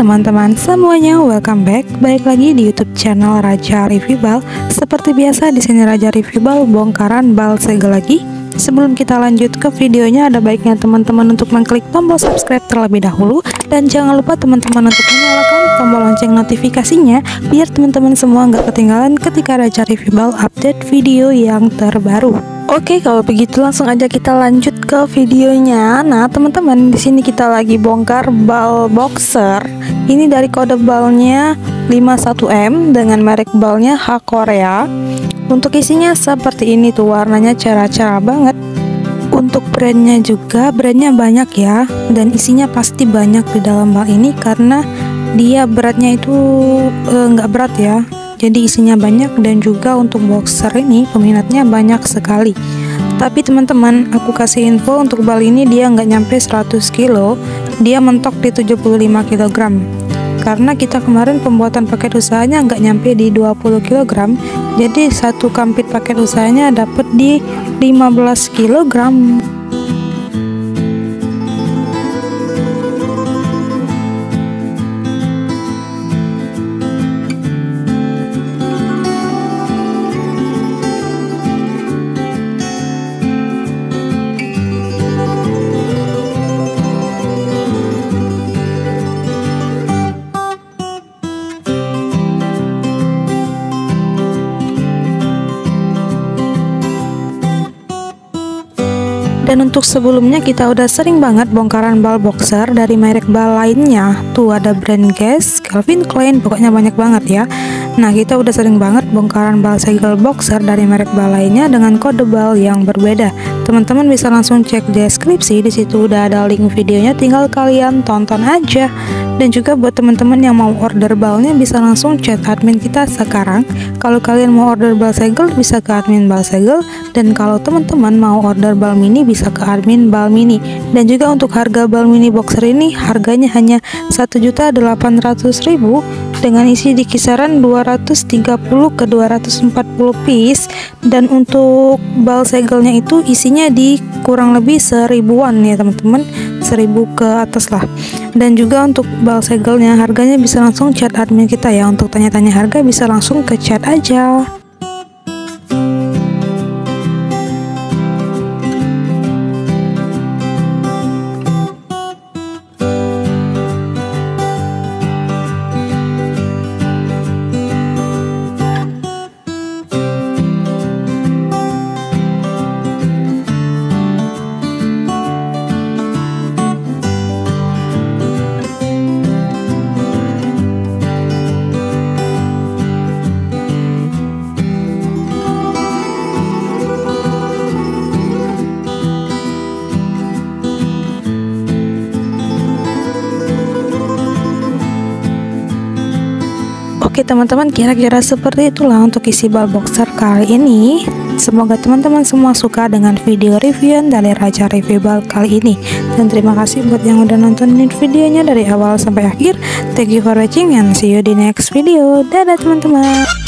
teman-teman semuanya, welcome back. Balik lagi di YouTube channel Raja Review Bal. Seperti biasa di sini Raja Review Bal bongkaran bal segel lagi. Sebelum kita lanjut ke videonya, ada baiknya teman-teman untuk mengklik tombol subscribe terlebih dahulu, dan jangan lupa teman-teman untuk menyalakan tombol lonceng notifikasinya biar teman-teman semua nggak ketinggalan ketika Raja Review Bal update video yang terbaru. Oke, kalau begitu langsung aja kita lanjut ke videonya. Nah, teman-teman, di sini kita lagi bongkar bal boxer. Ini dari kode balnya 51M dengan merek balnya H Korea. Untuk isinya seperti ini tuh, warnanya cerah-cerah banget. Untuk brandnya juga, brandnya banyak ya, dan isinya pasti banyak di dalam bal ini karena dia beratnya itu nggak berat ya. Jadi isinya banyak, dan juga untuk boxer ini peminatnya banyak sekali. Tapi teman-teman, aku kasih info untuk bal ini dia nggak nyampe 100 kilo, dia mentok di 75 kg. Karena kita kemarin pembuatan paket usahanya nggak nyampe di 20 kg, jadi satu kampit paket usahanya dapat di 15 kg. Dan untuk sebelumnya kita udah sering banget bongkaran bal boxer dari merek bal lainnya. Tuh ada brand Guess, Calvin Klein, pokoknya banyak banget ya. Nah, kita udah sering banget bongkaran bal segel boxer dari merek bal lainnya dengan kode bal yang berbeda. Teman-teman bisa langsung cek deskripsi, di situ udah ada link videonya, tinggal kalian tonton aja. Dan juga buat teman-teman yang mau order balnya bisa langsung chat admin kita sekarang. Kalau kalian mau order bal segel bisa ke admin bal segel, dan kalau teman-teman mau order bal mini bisa ke admin bal mini. Dan juga untuk harga bal mini boxer ini harganya hanya 1.800.000 dengan isi di kisaran 230 ke 240 piece, dan untuk bal segelnya itu isinya di kurang lebih 1000-an ya teman-teman, 1000 ke atas lah. Dan juga untuk bal segelnya harganya bisa langsung chat admin kita ya. Untuk tanya-tanya harga bisa langsung ke chat aja. Oke teman-teman, kira-kira seperti itulah untuk isi bal boxer kali ini. Semoga teman-teman semua suka dengan video reviewan dari Raja Review Bal kali ini. Dan terima kasih buat yang udah nontonin videonya dari awal sampai akhir. Thank you for watching and see you di next video. Dadah teman-teman.